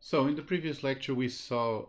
So in the previous lecture, we saw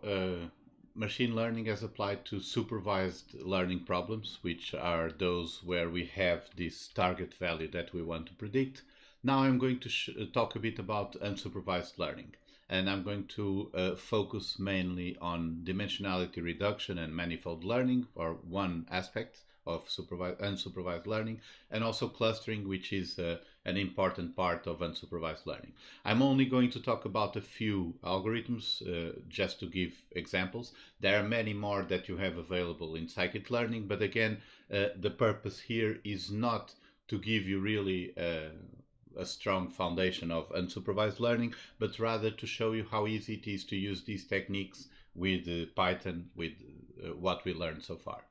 machine learning as applied to supervised learning problems, which are those where we have this target value that we want to predict. Now I'm going to talk a bit about unsupervised learning, and I'm going to focus mainly on dimensionality reduction and manifold learning, or one aspect of unsupervised learning, and also clustering, which is an important part of unsupervised learning. I'm only going to talk about a few algorithms just to give examples. There are many more that you have available in scikit-learning, but again, the purpose here is not to give you really a strong foundation of unsupervised learning, but rather to show you how easy it is to use these techniques with Python, with what we learned so far.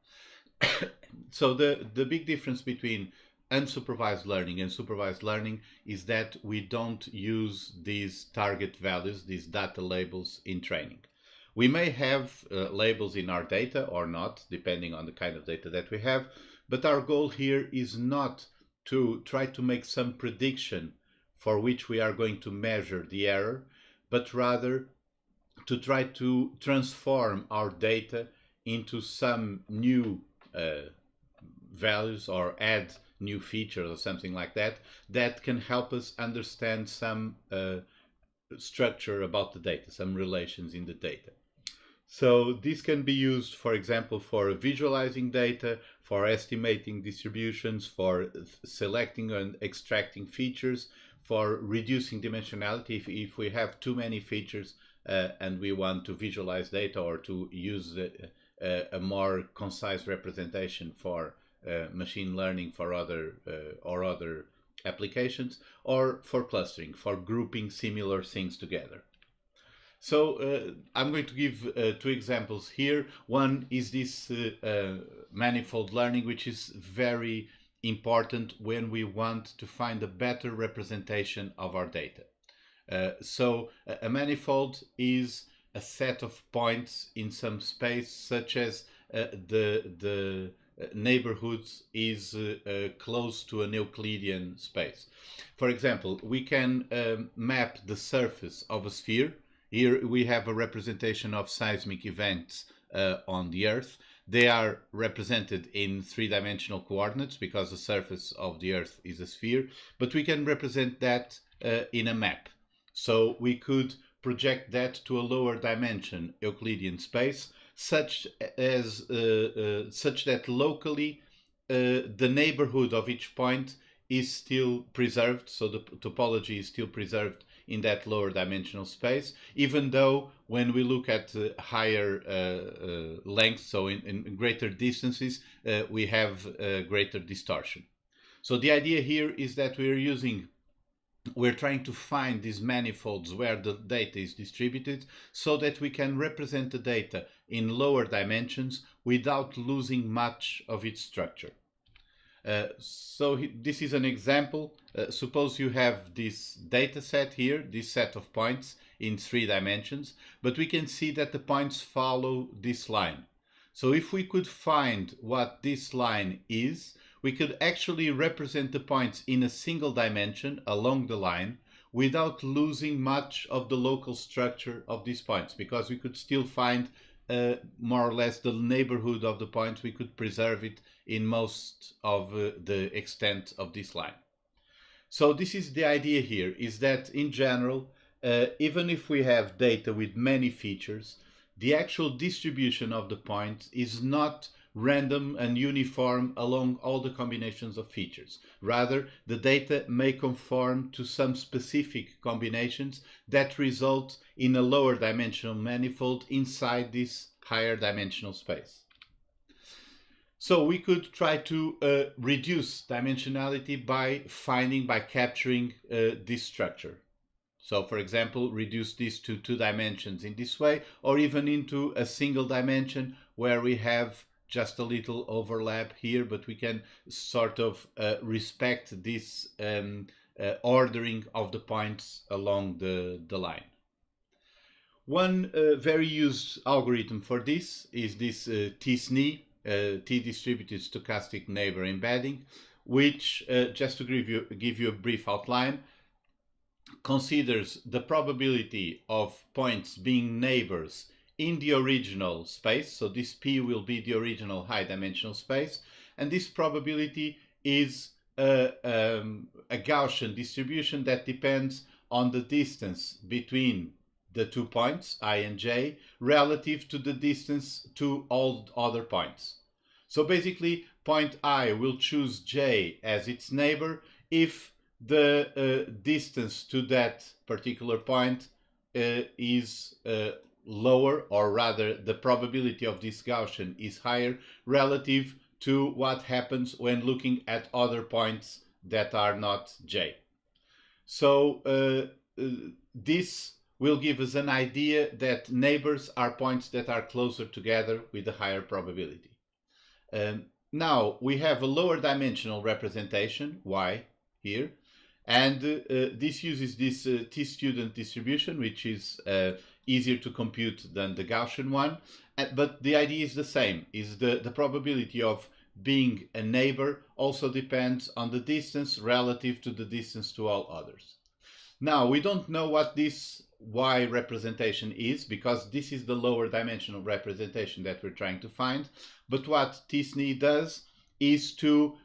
So the big difference between unsupervised learning and supervised learning is that we don't use these target values, these data labels in training. We may have labels in our data or not, depending on the kind of data that we have, but our goal here is not to try to make some prediction for which we are going to measure the error, but rather to try to transform our data into some new values or add new features or something like that that can help us understand some structure about the data, some relations in the data. So this can be used, for example, for visualizing data, for estimating distributions, for selecting and extracting features, for reducing dimensionality if we have too many features and we want to visualize data or to use a more concise representation for machine learning for other applications, or for clustering, for grouping similar things together. So I'm going to give two examples here. One is this manifold learning, which is very important when we want to find a better representation of our data. So a manifold is a set of points in some space, such as the neighborhoods is close to an Euclidean space. For example, we can map the surface of a sphere. Here we have a representation of seismic events on the Earth. They are represented in three-dimensional coordinates because the surface of the Earth is a sphere, but we can represent that in a map. So we could project that to a lower dimension Euclidean space, such that locally the neighborhood of each point is still preserved, so the topology is still preserved in that lower dimensional space, even though when we look at higher lengths, so in greater distances, we have greater distortion. So the idea here is that we're trying to find these manifolds where the data is distributed so that we can represent the data in lower dimensions without losing much of its structure. So this is an example. Suppose you have this data set here, this set of points in 3 dimensions, but we can see that the points follow this line. So if we could find what this line is, we could actually represent the points in a single dimension along the line without losing much of the local structure of these points, because we could still find more or less the neighborhood of the points. We could preserve it in most of the extent of this line. So this is the idea here, is that in general, even if we have data with many features, the actual distribution of the points is not random and uniform along all the combinations of features. Rather, the data may conform to some specific combinations that result in a lower dimensional manifold inside this higher dimensional space. So we could try to reduce dimensionality by capturing this structure. So for example, reduce this to 2 dimensions in this way, or even into a single dimension where we have just a little overlap here, but we can sort of respect this ordering of the points along the line. One very used algorithm for this is this t-SNE, t-distributed stochastic neighbor embedding, which, just to give you a brief outline, considers the probability of points being neighbors in the original space. So this P will be the original high dimensional space. And this probability is a Gaussian distribution that depends on the distance between the 2 points, I and j, relative to the distance to all other points. So basically, point I will choose j as its neighbor if the distance to that particular point is lower, or rather the probability of this Gaussian is higher relative to what happens when looking at other points that are not j. So this will give us an idea that neighbors are points that are closer together with a higher probability. Now we have a lower dimensional representation, y, here, and this uses this t-student distribution, which is easier to compute than the Gaussian one, but the idea is the same, is the probability of being a neighbor also depends on the distance relative to the distance to all others. Now, we don't know what this y representation is, because this is the lower dimensional representation that we're trying to find, but what t-SNE does is to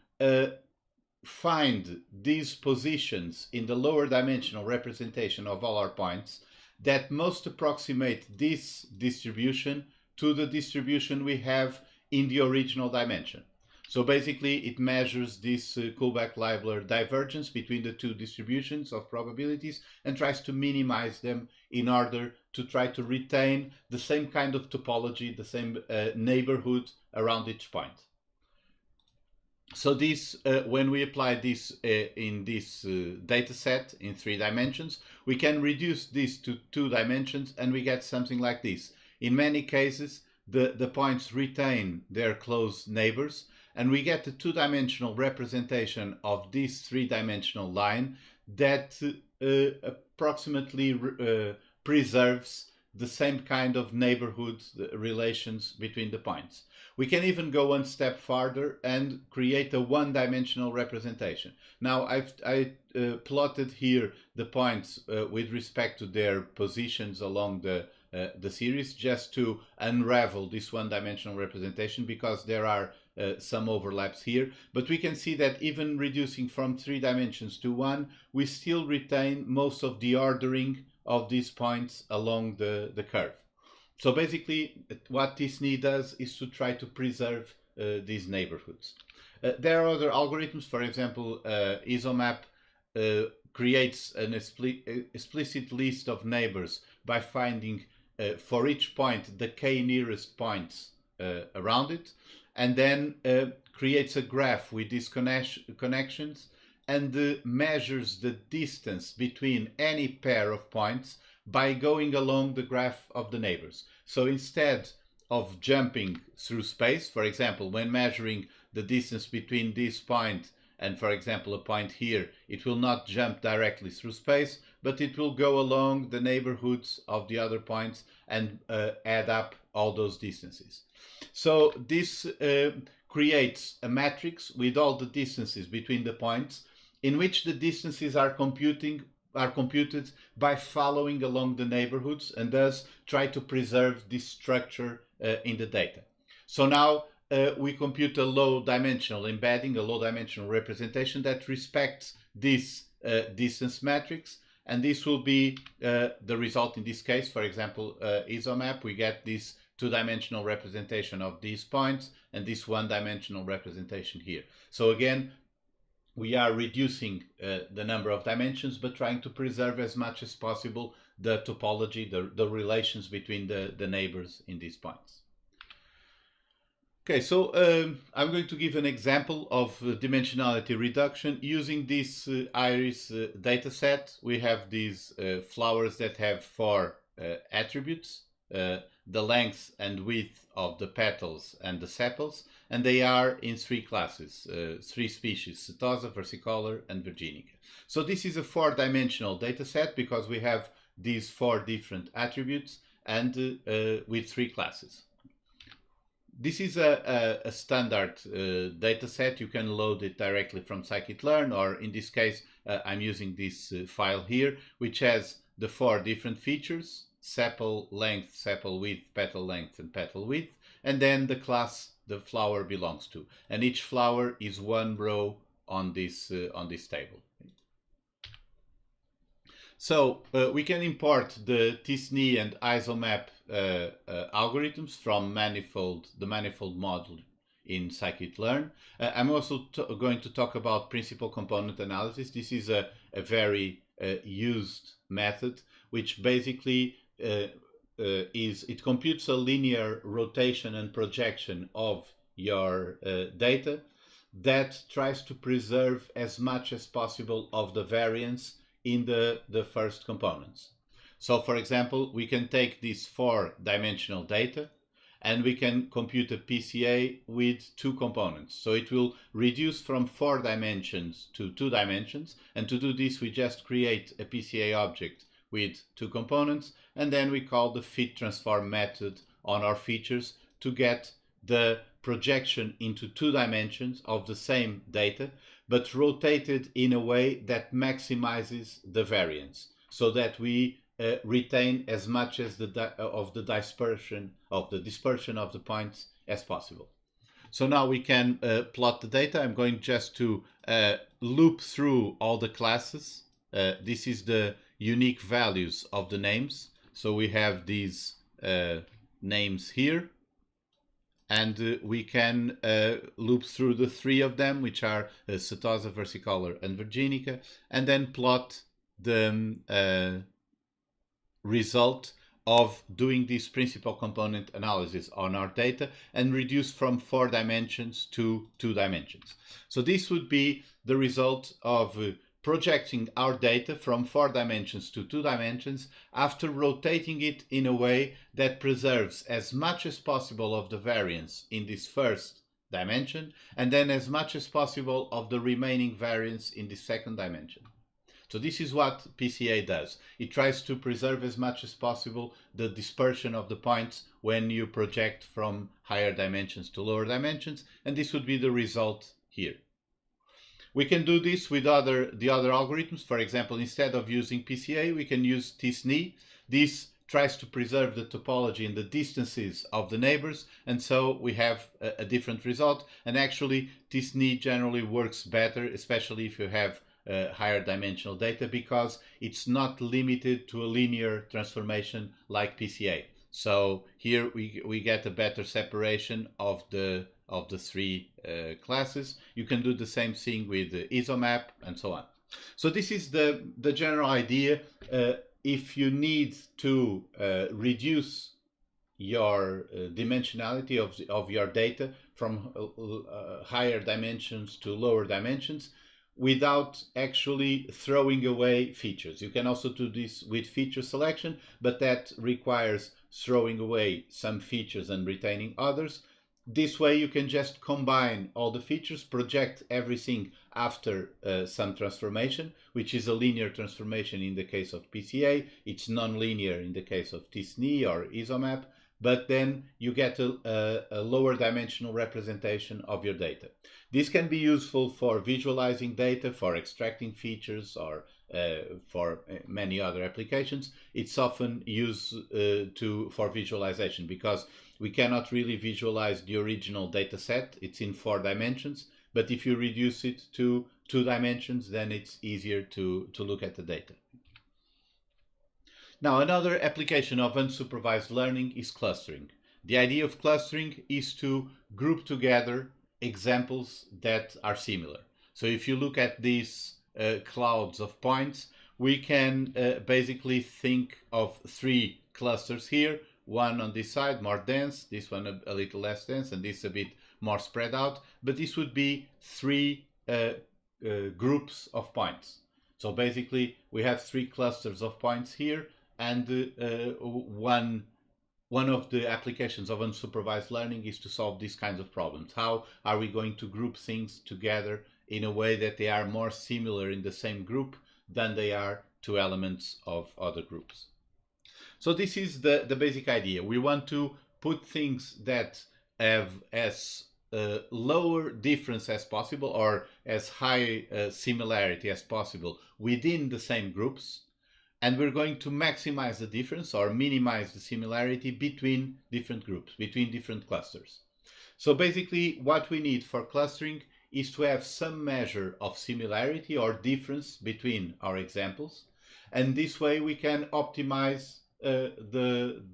find these positions in the lower dimensional representation of all our points that most approximate this distribution to the distribution we have in the original dimension. So basically it measures this Kullback-Leibler divergence between the two distributions of probabilities and tries to minimize them in order to try to retain the same kind of topology, the same neighborhood around each point. So this, when we apply this in this data set in 3 dimensions, we can reduce this to 2 dimensions and we get something like this. In many cases, the points retain their close neighbors, and we get a 2-dimensional representation of this 3-dimensional line that approximately preserves the same kind of neighborhood relations between the points. We can even go one step farther and create a 1-dimensional representation. Now I plotted here the points with respect to their positions along the series, just to unravel this 1-dimensional representation, because there are some overlaps here, but we can see that even reducing from 3 dimensions to 1, we still retain most of the ordering of these points along the curve. So basically what t-SNE does is to try to preserve these neighborhoods. There are other algorithms. For example, ISOMAP creates an explicit list of neighbors by finding for each point the k nearest points around it, and then creates a graph with these connections and measures the distance between any pair of points by going along the graph of the neighbors. So instead of jumping through space, for example, when measuring the distance between this point and, for example, a point here, it will not jump directly through space, but it will go along the neighborhoods of the other points and add up all those distances. So this creates a matrix with all the distances between the points, in which the distances are computed by following along the neighborhoods, and thus try to preserve this structure in the data. So now we compute a low-dimensional embedding, a low-dimensional representation that respects this distance matrix, and this will be the result in this case. For example, ISOMAP, we get this 2-dimensional representation of these points and this 1-dimensional representation here. So again, we are reducing the number of dimensions, but trying to preserve as much as possible the topology, the relations between the neighbors in these points. Okay, so I'm going to give an example of dimensionality reduction using this iris data set. We have these flowers that have 4 attributes, the length and width of the petals and the sepals, and they are in 3 classes, 3 species: Setosa, versicolor, and virginica. So this is a 4-dimensional data set because we have these 4 different attributes and with 3 classes. This is a standard data set. You can load it directly from scikit-learn, or in this case, I'm using this file here, which has the 4 different features: sepal length, sepal width, petal length, and petal width, and then the class the flower belongs to. And each flower is one row on this table. So we can import the tsne and isomap algorithms from the manifold module in scikit-learn. I'm also going to talk about principal component analysis. This is a very used method, which basically it computes a linear rotation and projection of your data that tries to preserve as much as possible of the variance in the first components. So for example, we can take this 4-dimensional data and we can compute a PCA with 2 components. So it will reduce from 4 dimensions to 2 dimensions. And to do this, we just create a PCA object with 2 components, and then we call the fit transform method on our features to get the projection into 2 dimensions of the same data, but rotated in a way that maximizes the variance, so that we retain as much as of the dispersion of the points as possible. So now we can plot the data. I'm going just to loop through all the classes. This is the unique values of the names. So we have these names here. And we can loop through the 3 of them, which are Setosa, Versicolor, and Virginica, and then plot the result of doing this principal component analysis on our data and reduce from 4 dimensions to 2 dimensions. So this would be the result of projecting our data from 4 dimensions to 2 dimensions after rotating it in a way that preserves as much as possible of the variance in this first dimension, and then as much as possible of the remaining variance in the second dimension. So this is what PCA does. It tries to preserve as much as possible the dispersion of the points when you project from higher dimensions to lower dimensions, and this would be the result here. We can do this with the other algorithms. For example, instead of using PCA, we can use tsne. This tries to preserve the topology and the distances of the neighbors, and so we have a different result. And actually, tsne generally works better, especially if you have higher dimensional data, because it's not limited to a linear transformation like PCA. So here we get a better separation of the 3 classes. You can do the same thing with the isomap and so on. So this is the general idea. If you need to reduce your dimensionality of your data from higher dimensions to lower dimensions without actually throwing away features. You can also do this with feature selection, but that requires throwing away some features and retaining others. This way you can just combine all the features, project everything after some transformation, which is a linear transformation in the case of PCA. It's non-linear in the case of tsne or isomap, but then you get a lower dimensional representation of your data. This can be useful for visualizing data, for extracting features, or for many other applications. It's often used for visualization, because we cannot really visualize the original data set. It's in 4 dimensions, but if you reduce it to 2 dimensions, then it's easier to look at the data. Now, another application of unsupervised learning is clustering. The idea of clustering is to group together examples that are similar. So if you look at these clouds of points, we can basically think of 3 clusters here. One on this side, more dense, this one a little less dense, and this a bit more spread out. But this would be 3 groups of points. So basically, we have 3 clusters of points here, and one of the applications of unsupervised learning is to solve these kinds of problems. How are we going to group things together in a way that they are more similar in the same group than they are to elements of other groups? So this is the basic idea. We want to put things that have as lower difference as possible, or as high similarity as possible within the same groups, and we're going to maximize the difference or minimize the similarity between different groups, between different clusters. So basically what we need for clustering is to have some measure of similarity or difference between our examples, and this way we can optimize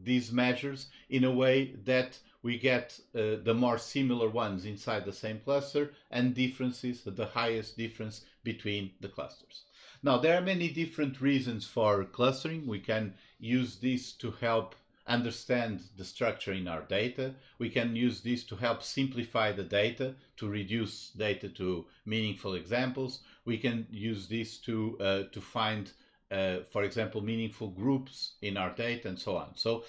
these measures in a way that we get the more similar ones inside the same cluster and differences, the highest difference between the clusters. Now, there are many different reasons for clustering. We can use this to help understand the structure in our data. We can use this to help simplify the data, to reduce data to meaningful examples. We can use this to find for example, meaningful groups in our data and so on. So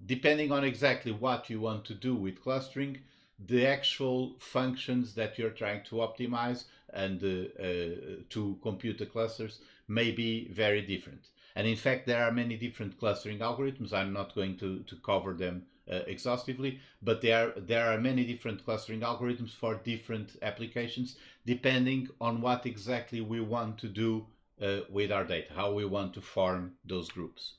depending on exactly what you want to do with clustering, the actual functions that you're trying to optimize and to compute the clusters may be very different. And in fact, there are many different clustering algorithms. I'm not going to cover them exhaustively, but there are many different clustering algorithms for different applications, depending on what exactly we want to do with our data, how we want to form those groups.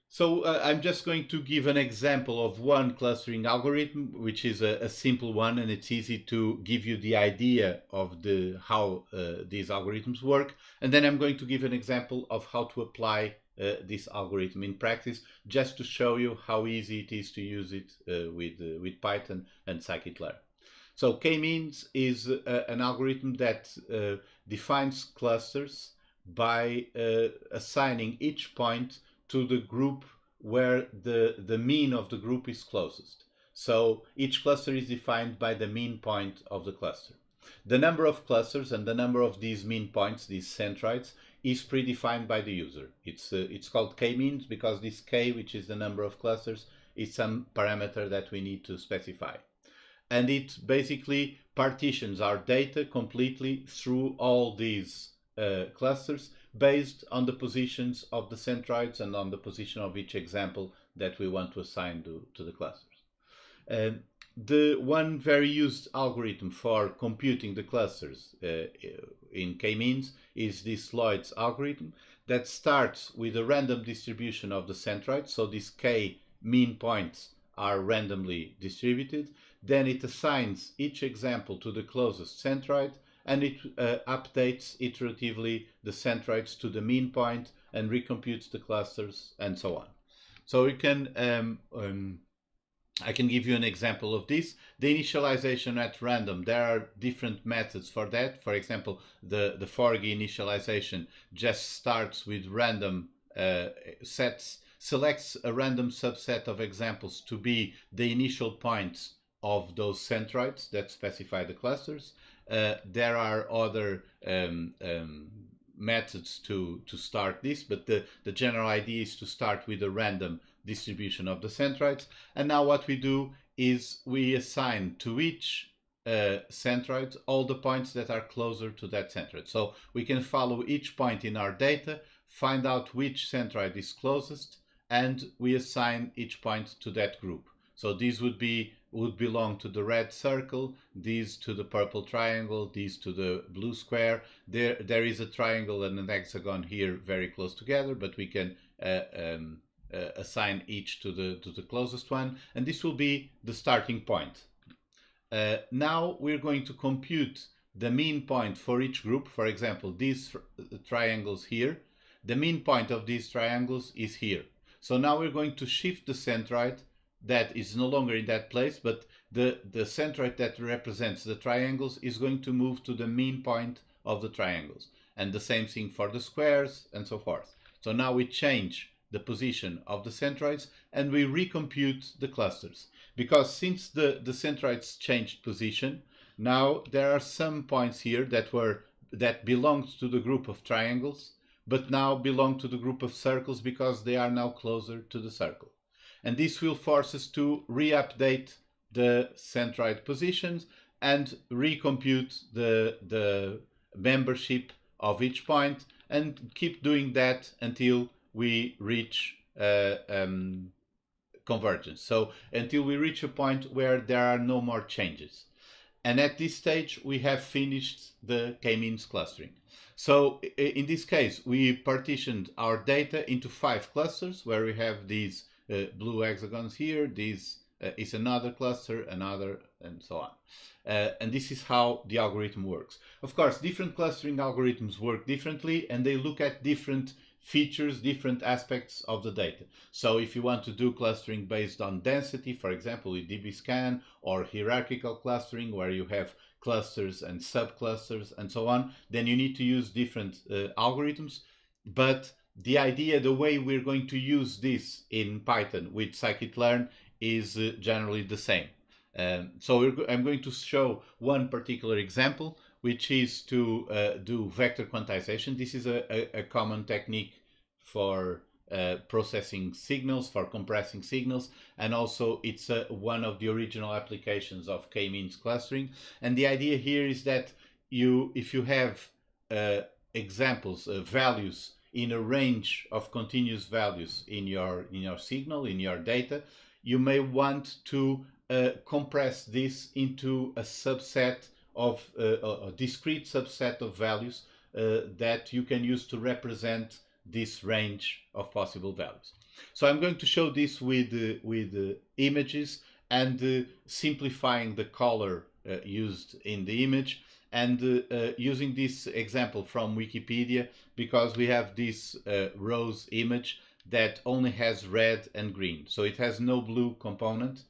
So I'm just going to give an example of one clustering algorithm, which is a simple one, and it's easy to give you the idea of how these algorithms work. And then I'm going to give an example of how to apply this algorithm in practice, just to show you how easy it is to use it with Python and scikit-learn. So k-means is an algorithm that defines clusters by assigning each point to the group where the mean of the group is closest. So each cluster is defined by the mean point of the cluster. The number of clusters and the number of these mean points, these centroids, is predefined by the user. It's called k-means because this k, which is the number of clusters, is some parameter that we need to specify. And it basically partitions our data completely through all these clusters based on the positions of the centroids and on the position of each example that we want to assign to the clusters. The one very used algorithm for computing the clusters in k-means is this Lloyd's algorithm that starts with a random distribution of the centroids. So these k mean points are randomly distributed. Then it assigns each example to the closest centroid, and it updates iteratively the centroids to the mean point and recomputes the clusters and so on. So you can I can give you an example of this. The initialization at random, there are different methods for that. For example, the Forgy initialization just starts with random selects a random subset of examples to be the initial points of those centroids that specify the clusters. There are other methods to start this, but the general idea is to start with a random distribution of the centroids. And now what we do is we assign to each centroid all the points that are closer to that centroid. So we can follow each point in our data, find out which centroid is closest, and we assign each point to that group. So these would belong to the red circle, these to the purple triangle, these to the blue square. There is a triangle and an hexagon here very close together, but we can assign each to the closest one, and this will be the starting point. Now we're going to compute the mean point for each group. For example, these triangles here, the mean point of these triangles is here. So now we're going to shift the centroid that is no longer in that place, but the centroid that represents the triangles is going to move to the mean point of the triangles. And the same thing for the squares and so forth. So now we change the position of the centroids and we recompute the clusters. Because since the centroids changed position, now there are some points here that belonged to the group of triangles, but now belong to the group of circles because they are now closer to the circle. And this will force us to re-update the centroid positions and recompute the membership of each point, and keep doing that until we reach convergence. So until we reach a point where there are no more changes. And at this stage, we have finished the k-means clustering. So in this case, we partitioned our data into 5 clusters where we have these blue hexagons here. This is another cluster, another, and so on. And this is how the algorithm works. Of course, different clustering algorithms work differently, and they look at different features, different aspects of the data. So if you want to do clustering based on density, for example, with dbScan, or hierarchical clustering where you have clusters and subclusters and so on, then you need to use different algorithms. But the idea, the way we're going to use this in Python with scikit-learn is generally the same. So I'm going to show one particular example, which is to do vector quantization. This is a common technique for processing signals, for compressing signals, and also it's one of the original applications of k-means clustering. And the idea here is that if you have examples, values in a range of continuous values in your signal, in your data, you may want to compress this into a subset of a discrete subset of values that you can use to represent this range of possible values. So I'm going to show this with images and simplifying the color used in the image, and using this example from Wikipedia, because we have this rose image that only has red and green. So it has no blue component.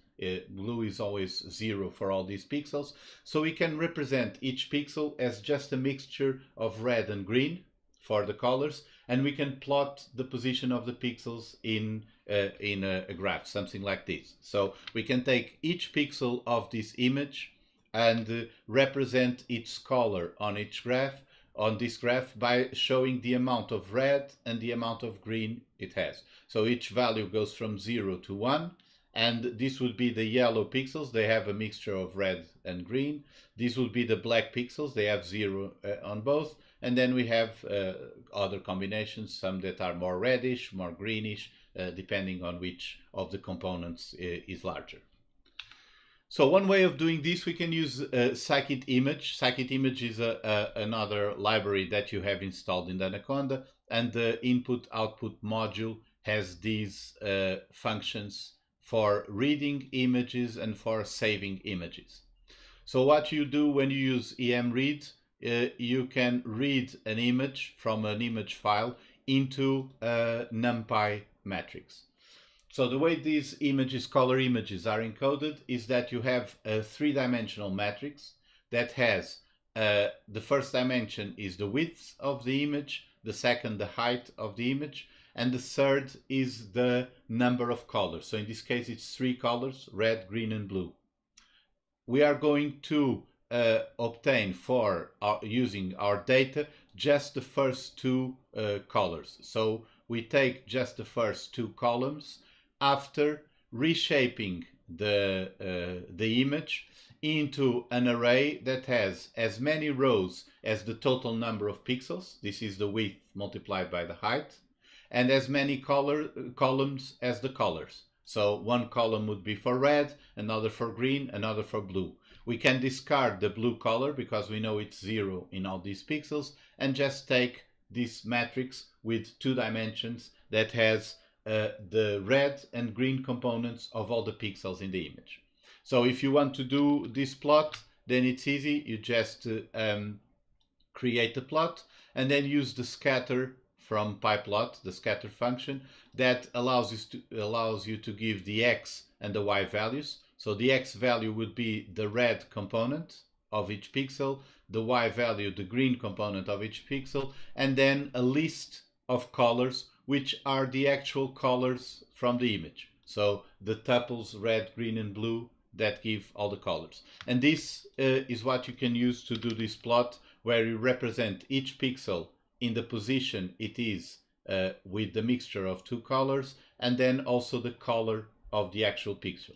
Blue is always 0 for all these pixels. So we can represent each pixel as just a mixture of red and green for the colors, and we can plot the position of the pixels in a graph, something like this. So we can take each pixel of this image and represent its color on each graph, on this graph, by showing the amount of red and the amount of green it has. So each value goes from 0 to 1, and this would be the yellow pixels. They have a mixture of red and green. These would be the black pixels. They have 0 on both. And then we have other combinations, some that are more reddish, more greenish, depending on which of the components is larger. So one way of doing this, we can use scikit-image. Scikit-image is another library that you have installed in the Anaconda, and the input-output module has these functions for reading images and for saving images. So what you do when you use emread, you can read an image from an image file into a NumPy matrix. So the way these images, color images, are encoded is that you have a 3-dimensional matrix that has the first dimension is the width of the image, the second the height of the image, and the third is the number of colors. So in this case it's 3 colors, red, green and blue. We are going to obtain for using our data just the first 2 colors. So we take just the first 2 columns after reshaping the image into an array that has as many rows as the total number of pixels. This is the width multiplied by the height, and as many columns as the colors. So one column would be for red, another for green, another for blue. We can discard the blue color because we know it's 0 in all these pixels, and just take this matrix with 2 dimensions that has the red and green components of all the pixels in the image. So if you want to do this plot, then it's easy. You just create a plot and then use the scatter from pyplot, the scatter function, that allows you to give the x and the y values. So the x value would be the red component of each pixel, the y value the green component of each pixel, and then a list of colors which are the actual colors from the image. So the tuples red, green and blue that give all the colors. And this is what you can use to do this plot, where you represent each pixel in the position it is with the mixture of 2 colors, and then also the color of the actual pixel.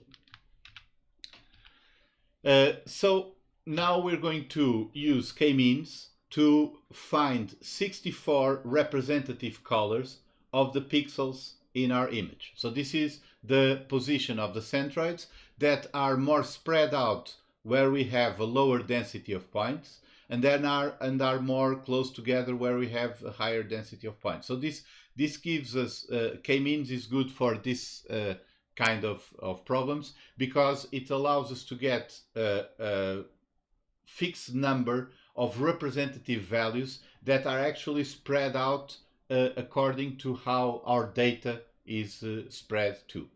So now we're going to use k-means to find 64 representative colors of the pixels in our image. So this is the position of the centroids that are more spread out where we have a lower density of points, and then are more close together where we have a higher density of points. So this gives us k-means is good for this kind of problems, because it allows us to get a fixed number of representative values that are actually spread out according to how our data is spread to.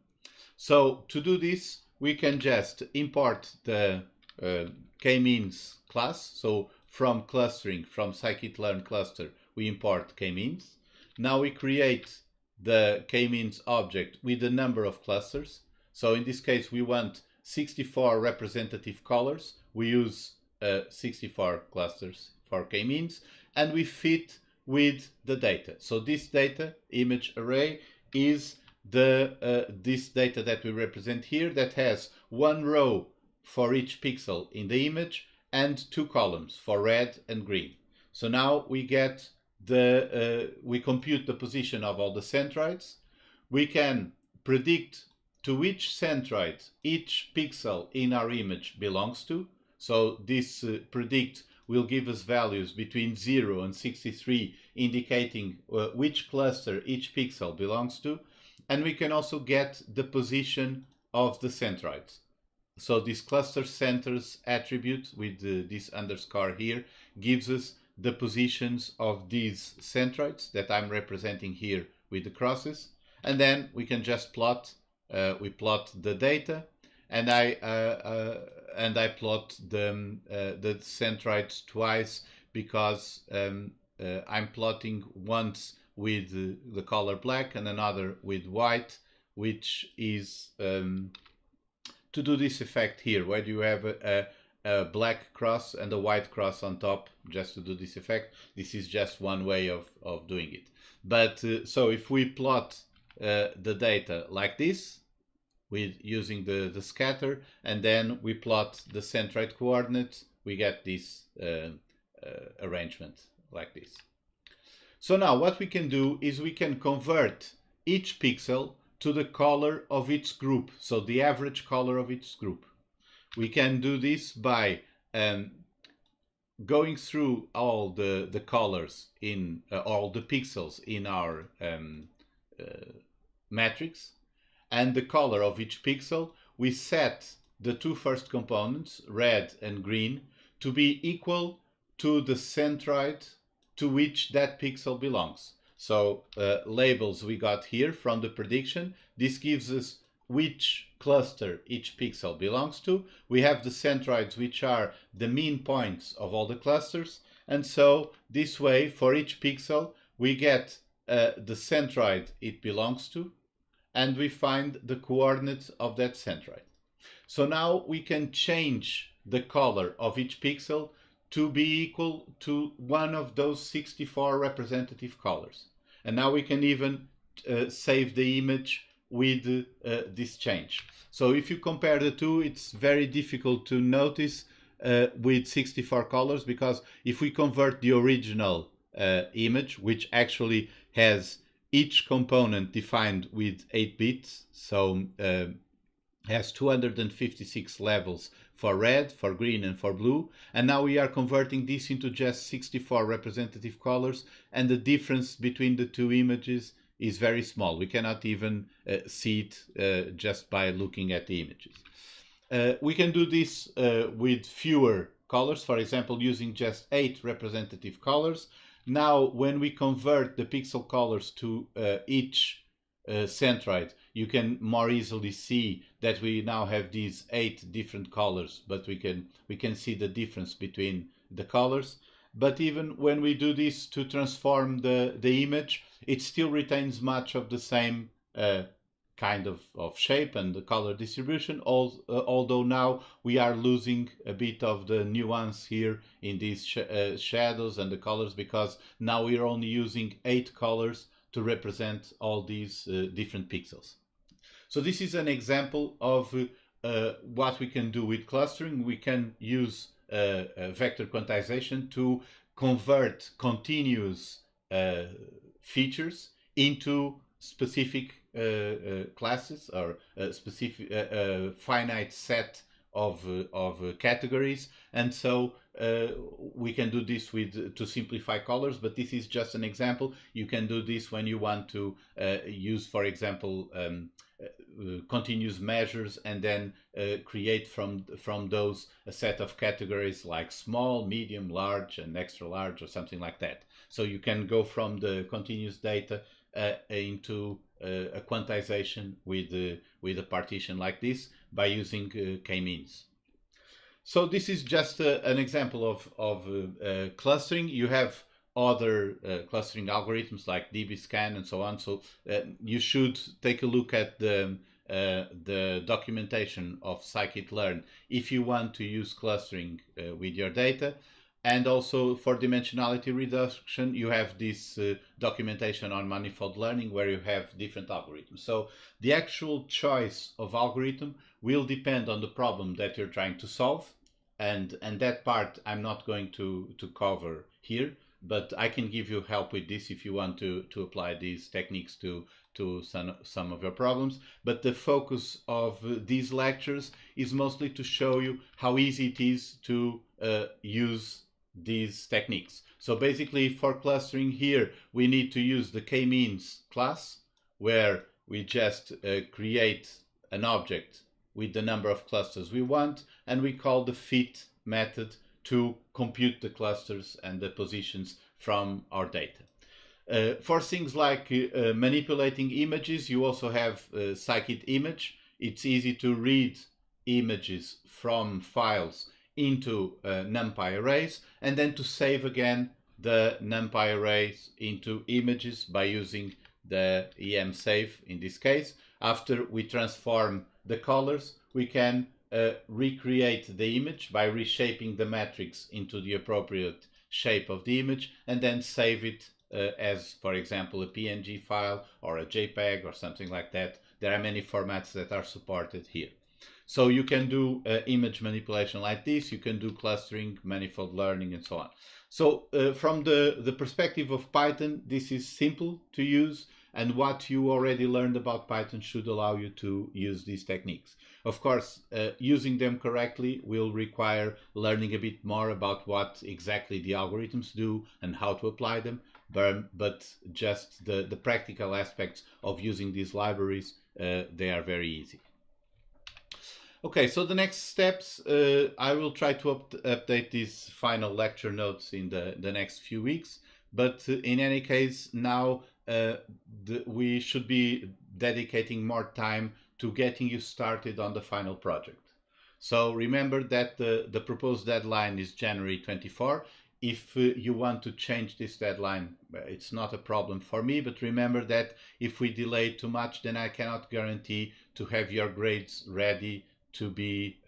So to do this, we can just import the k-means class. So from clustering, from scikit-learn cluster, we import k-means. Now we create the k-means object with the number of clusters. So in this case, we want 64 representative colors. We use 64 clusters for k-means, and we fit with the data. So this data image array is this data that we represent here, that has one row for each pixel in the image and two columns for red and green. So now we get we compute the position of all the centroids. We can predict to which centroid each pixel in our image belongs to. So this predict will give us values between 0 and 63, indicating which cluster each pixel belongs to. And we can also get the position of the centroids. So this cluster centers attribute with this underscore here gives us the positions of these centroids that I'm representing here with the crosses. And then we can just plot, we plot the data, and I plot the centroids twice, because I'm plotting once with the color black and another with white, which is to do this effect here, where you have a black cross and a white cross on top, just to do this effect. This is just one way of doing it. But so if we plot the data like this, with using the scatter, and then we plot the centroid coordinates, we get this arrangement like this. So now what we can do is we can convert each pixel to the color of its group, so the average color of its group. We can do this by going through all the colors in all the pixels in our matrix, and the color of each pixel, we set the two first components, red and green, to be equal to the centroid to which that pixel belongs. So labels we got here from the prediction. This gives us which cluster each pixel belongs to. We have the centroids, which are the mean points of all the clusters. And so this way, for each pixel, we get the centroid it belongs to, and we find the coordinates of that centroid. So now we can change the color of each pixel to be equal to one of those 64 representative colors. And now we can even save the image with this change. So if you compare the two, it's very difficult to notice with 64 colors, because if we convert the original image, which actually has each component defined with 8 bits, so has 256 levels for red, for green, and for blue. And now we are converting this into just 64 representative colors, and the difference between the two images is very small. We cannot even see it just by looking at the images. We can do this with fewer colors, for example, using just 8 representative colors. Now, when we convert the pixel colors to each centroid, you can more easily see that we now have these 8 different colors, but we can see the difference between the colors. But even when we do this to transform the image, it still retains much of the same kind of shape and the color distribution, although now we are losing a bit of the nuance here in these shadows and the colors, because now we are only using 8 colors to represent all these different pixels. So this is an example of what we can do with clustering. We can use vector quantization to convert continuous features into specific classes or a specific finite set of categories, and so we can do this with to simplify colors. But this is just an example. You can do this when you want to use, for example, continuous measures, and then create from those a set of categories like small, medium, large, and extra large, or something like that. So you can go from the continuous data into a quantization with a partition like this by using k-means. So this is just an example of clustering. You have other clustering algorithms like dbScan and so on. So you should take a look at the documentation of scikit-learn if you want to use clustering with your data. And also for dimensionality reduction, you have this documentation on manifold learning where you have different algorithms. So the actual choice of algorithm will depend on the problem that you're trying to solve. And that part I'm not going to cover here, but I can give you help with this if you want to apply these techniques to some of your problems. But the focus of these lectures is mostly to show you how easy it is to use these techniques. So basically for clustering here, we need to use the k-means class, where we just create an object with the number of clusters we want, and we call the fit method to compute the clusters and the positions from our data. For things like manipulating images, you also have scikit-image. It's easy to read images from files into NumPy arrays, and then to save again the NumPy arrays into images by using the emsave in this case. After we transform the colors, we can recreate the image by reshaping the matrix into the appropriate shape of the image, and then save it as, for example, a PNG file or a JPEG or something like that. There are many formats that are supported here. So you can do image manipulation like this, you can do clustering, manifold learning, and so on. So from the perspective of Python, this is simple to use, and what you already learned about Python should allow you to use these techniques. Of course, using them correctly will require learning a bit more about what exactly the algorithms do and how to apply them, but just the practical aspects of using these libraries, they are very easy. Okay, so the next steps, I will try to update these final lecture notes in the next few weeks, but in any case, now we should be dedicating more time to getting you started on the final project. So remember that the proposed deadline is January 24. If you want to change this deadline, it's not a problem for me, but remember that if we delay too much, then I cannot guarantee to have your grades ready to be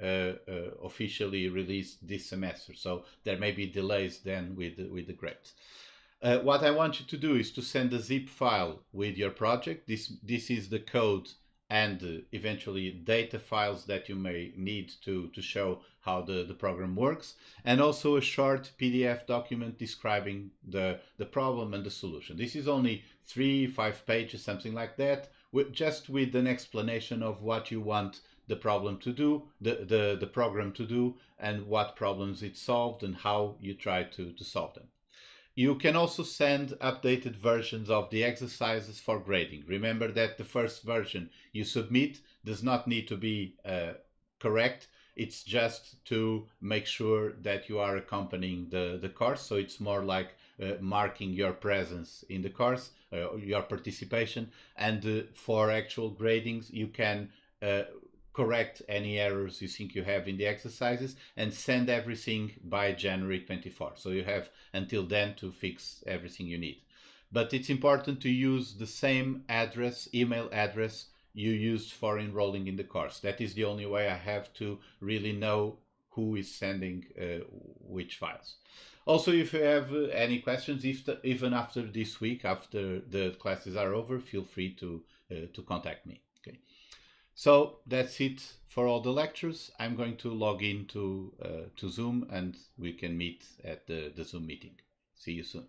officially released this semester. So there may be delays then with the grades. What I want you to do is to send a zip file with your project. This is the code and eventually data files that you may need to show how the program works, and also a short PDF document describing the problem and the solution. This is only 3-5 pages, something like that, just with an explanation of what you want the problem to do, the program to do, and what problems it solved and how you try to solve them. You can also send updated versions of the exercises for grading. Remember that the first version you submit does not need to be correct. It's just to make sure that you are accompanying the course. So it's more like marking your presence in the course, your participation. And for actual gradings, you can correct any errors you think you have in the exercises and send everything by January 24. So you have until then to fix everything you need. But it's important to use the same address, email address you used for enrolling in the course. That is the only way I have to really know who is sending which files. Also, if you have any questions, even after this week, after the classes are over, feel free to contact me. Okay. So that's it for all the lectures. I'm going to log in to Zoom, and we can meet at the Zoom meeting. See you soon.